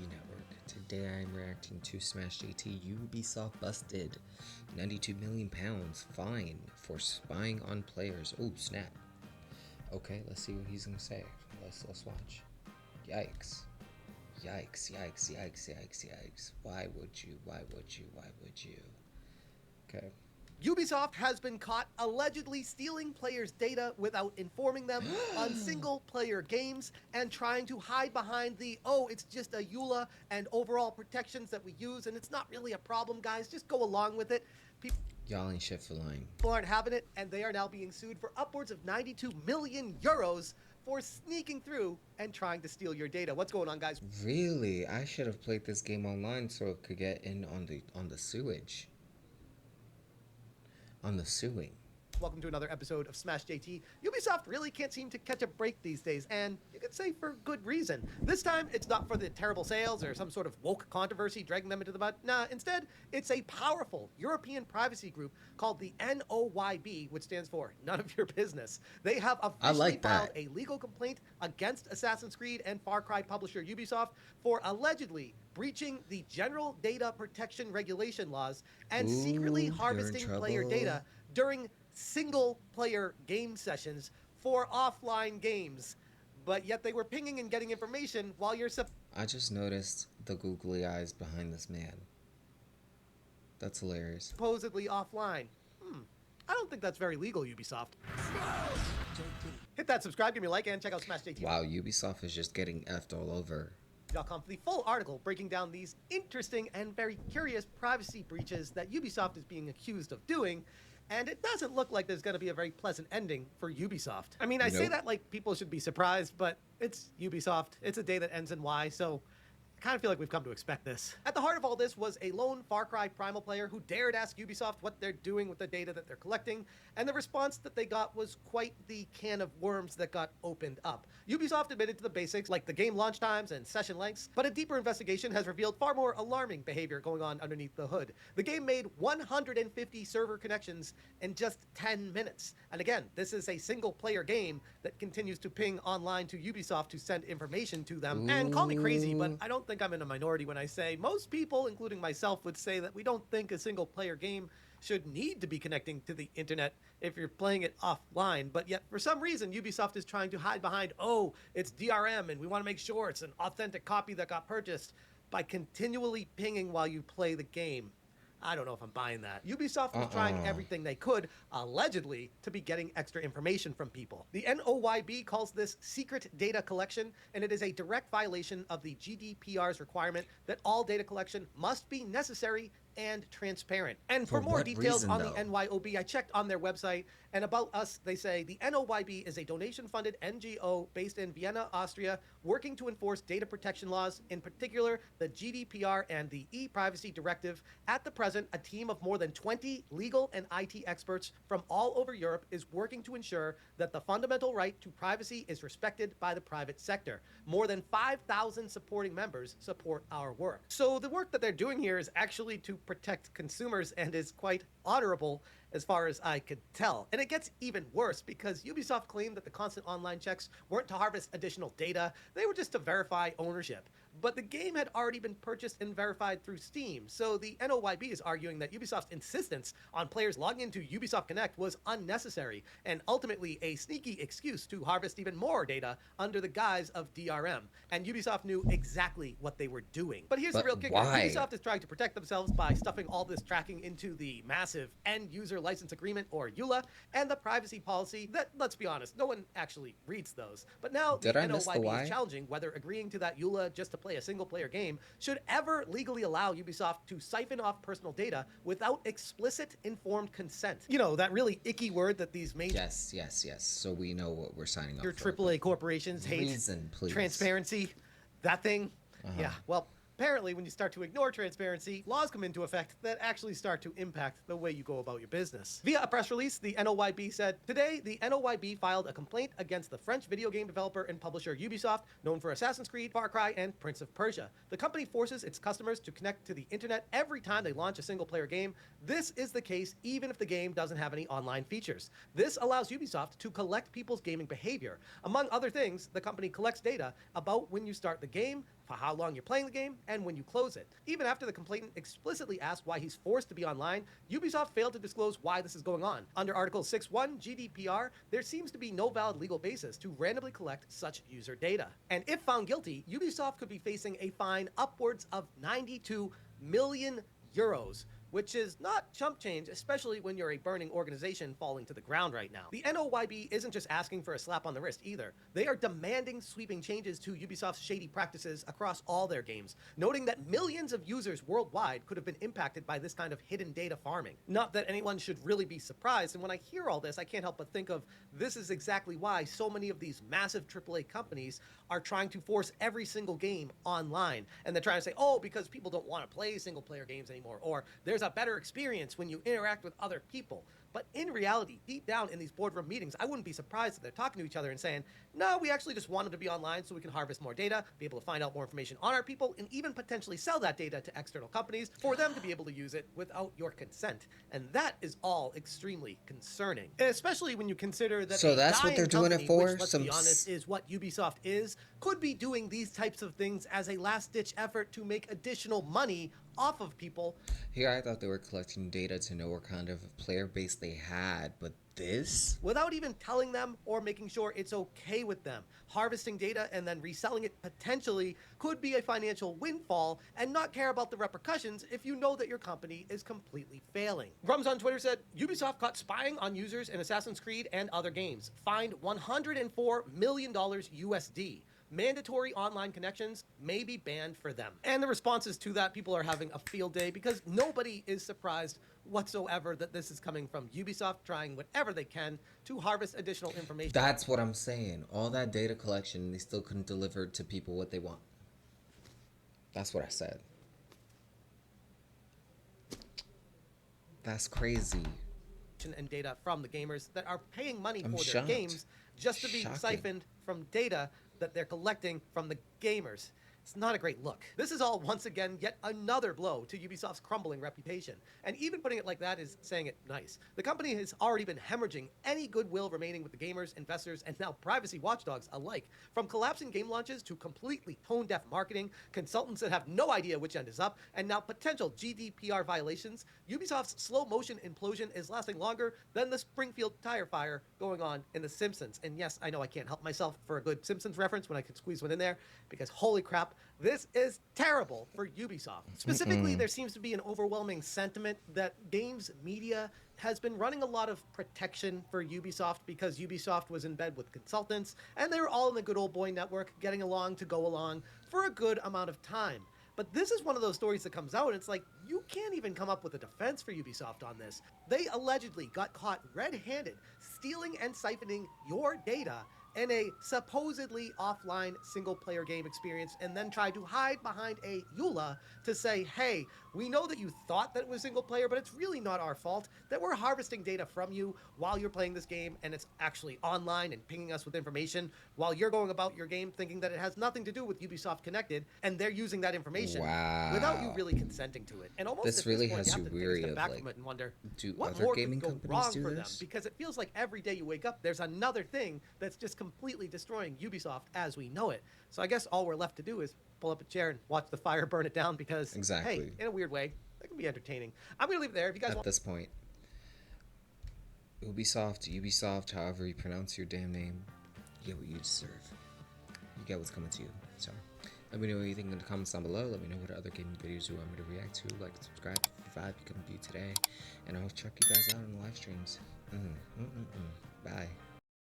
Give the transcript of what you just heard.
TV network. Today I'm reacting to Smash JT. Ubisoft busted £92 million fine for spying on players. Oh snap. Okay, let's see what he's gonna say. Let's watch. Yikes. Yikes, yikes, yikes, yikes, yikes. Why would you? Why would you? Why would you? Okay. Ubisoft has been caught allegedly stealing players' data without informing them on single-player games and trying to hide behind the, oh, it's just a EULA and overall protections that we use, and it's not really a problem, guys. Just go along with it. Y'all ain't shit for lying. People aren't having it, and they are now being sued for upwards of 92 million euros for sneaking through and trying to steal your data. What's going on, guys? Really? I should have played this game online so it could get in on the sewage. On the suing. Welcome to another episode of Smash JT. Ubisoft really can't seem to catch a break these days, and you could say for good reason. This time, it's not for the terrible sales or some sort of woke controversy dragging them into the mud. Nah, instead, it's a powerful European privacy group called the NOYB, which stands for None of Your Business. They have officially filed a legal complaint against Assassin's Creed and Far Cry publisher Ubisoft for allegedly breaching the general data protection regulation laws and secretly harvesting player data during single-player game sessions for offline games. But yet they were pinging and getting information while you're I just noticed the googly eyes behind this man. That's hilarious. Supposedly offline. I don't think that's very legal, Ubisoft. Hit that subscribe, give me a like, and check out Smash JT. Wow, Ubisoft is just getting effed all over. For the full article breaking down these interesting and very curious privacy breaches that Ubisoft is being accused of doing, and it doesn't look like there's going to be a very pleasant ending for Ubisoft. I mean, I say that like people should be surprised, but it's Ubisoft. It's a day that ends in Y, so I kind of feel like we've come to expect this. At the heart of all this was a lone Far Cry Primal player who dared ask Ubisoft what they're doing with the data that they're collecting, and the response that they got was quite the can of worms that got opened up. Ubisoft admitted to the basics, like the game launch times and session lengths, but a deeper investigation has revealed far more alarming behavior going on underneath the hood. The game made 150 server connections in just 10 minutes. And again, this is a single-player game that continues to ping online to Ubisoft to send information to them. And call me crazy, but I don't think I'm in a minority when I say most people, including myself, would say that we don't think a single-player game should need to be connecting to the internet if you're playing it offline. But yet, for some reason, Ubisoft is trying to hide behind, oh, it's DRM, and we want to make sure it's an authentic copy that got purchased by continually pinging while you play the game. I don't know if I'm buying that. Ubisoft was trying everything they could, allegedly, to be getting extra information from people. The NOYB calls this secret data collection, and it is a direct violation of the GDPR's requirement that all data collection must be necessary and transparent. And for more details on the NYOB, I checked on their website, and about us, they say the NOYB is a donation-funded NGO based in Vienna, Austria, working to enforce data protection laws, in particular the GDPR and the e-privacy directive. At the present, a team of more than 20 legal and IT experts from all over Europe is working to ensure that the fundamental right to privacy is respected by the private sector. More than 5,000 supporting members support our work. So the work that they're doing here is actually to protect consumers and is quite honorable as far as I could tell. And it gets even worse because Ubisoft claimed that the constant online checks weren't to harvest additional data, they were just to verify ownership. But the game had already been purchased and verified through Steam, so the NOYB is arguing that Ubisoft's insistence on players logging into Ubisoft Connect was unnecessary and ultimately a sneaky excuse to harvest even more data under the guise of DRM. And Ubisoft knew exactly what they were doing. But here's the real kicker. Ubisoft is trying to protect themselves by stuffing all this tracking into the massive end-user license agreement, or EULA, and the privacy policy that, let's be honest, no one actually reads those. But now the NOYB is challenging whether agreeing to that EULA just to play a single-player game should ever legally allow Ubisoft to siphon off personal data without explicit informed consent. You know, that really icky word that these major... Yes. So we know what we're signing up for. Your AAA corporations hate. Please. Transparency. That thing. Yeah, well... Apparently, when you start to ignore transparency, laws come into effect that actually start to impact the way you go about your business. Via a press release, the NOYB said, "Today, the NOYB filed a complaint against the French video game developer and publisher Ubisoft, known for Assassin's Creed, Far Cry, and Prince of Persia. The company forces its customers to connect to the internet every time they launch a single-player game. This is the case even if the game doesn't have any online features. This allows Ubisoft to collect people's gaming behavior. Among other things, the company collects data about when you start the game, how long you're playing the game, and when you close it. Even after the complainant explicitly asked why he's forced to be online, Ubisoft failed to disclose why this is going on. Under Article 6.1 GDPR, there seems to be no valid legal basis to randomly collect such user data. And if found guilty, Ubisoft could be facing a fine upwards of 92 million euros, which is not chump change, especially when you're a burning organization falling to the ground right now. The NOYB isn't just asking for a slap on the wrist either. They are demanding sweeping changes to Ubisoft's shady practices across all their games, noting that millions of users worldwide could have been impacted by this kind of hidden data farming. Not that anyone should really be surprised, and when I hear all this, I can't help but think of this is exactly why so many of these massive AAA companies are trying to force every single game online. And they're trying to say, oh, because people don't want to play single-player games anymore, or there's a better experience when you interact with other people. But in reality, deep down in these boardroom meetings, I wouldn't be surprised if they're talking to each other and saying, no, we actually just want them to be online so we can harvest more data, be able to find out more information on our people, and even potentially sell that data to external companies for them to be able to use it without your consent. And that is all extremely concerning, especially when you consider that So that's what they're doing it for? Which, let's be honest, is what Ubisoft is, could be doing these types of things as a last-ditch effort to make additional money off of people. Here I thought they were collecting data to know what kind of player base they had, but this? Without even telling them or making sure it's okay with them. Harvesting data and then reselling it potentially could be a financial windfall and not care about the repercussions if you know that your company is completely failing. Grums on Twitter said, Ubisoft caught spying on users in Assassin's Creed and other games. Fined $104 million USD. Mandatory online connections may be banned for them. And the responses to that, people are having a field day because nobody is surprised whatsoever that this is coming from Ubisoft trying whatever they can to harvest additional information. That's what I'm saying. All that data collection, they still couldn't deliver to people what they want. That's what I said. That's crazy. And data from the gamers that are paying money I'm for shocked. their games just to be siphoned from data that they're collecting from the gamers. It's not a great look. This is all, once again, yet another blow to Ubisoft's crumbling reputation. And even putting it like that is saying it nice. The company has already been hemorrhaging any goodwill remaining with the gamers, investors, and now privacy watchdogs alike. From collapsing game launches to completely tone-deaf marketing, consultants that have no idea which end is up, and now potential GDPR violations, Ubisoft's slow-motion implosion is lasting longer than the Springfield tire fire going on in The Simpsons. And yes, I know I can't help myself for a good Simpsons reference when I can squeeze one in there, because holy crap, this is terrible for Ubisoft. Specifically, there seems to be an overwhelming sentiment that games media has been running a lot of protection for Ubisoft because Ubisoft was in bed with consultants, and they were all in the good old boy network getting along to go along for a good amount of time. But this is one of those stories that comes out, and it's like, you can't even come up with a defense for Ubisoft on this. They allegedly got caught red-handed stealing and siphoning your data in a supposedly offline single-player game experience, and then tried to hide behind a EULA to say, hey, we know that you thought that it was single-player, but it's really not our fault, that we're harvesting data from you while you're playing this game, and it's actually online and pinging us with information while you're going about your game thinking that it has nothing to do with Ubisoft Connected, and they're using that information without you really consenting to it. And almost this really has you you weary of, back like, from it and wonder, do what other more gaming could go companies wrong do for them? this? Because it feels like every day you wake up, there's another thing that's just completely destroying Ubisoft as we know it. So I guess all we're left to do is pull up a chair and watch the fire burn it down because, hey, in a weird way, that can be entertaining. I'm going to leave it there. If you guys want... At this point, Ubisoft, however you pronounce your damn name, you get what you deserve. You get what's coming to you. So, let me know what you think in the comments down below. Let me know what other gaming videos you want me to react to. Like, subscribe if you become view today. And I'll check you guys out on the live streams. Bye.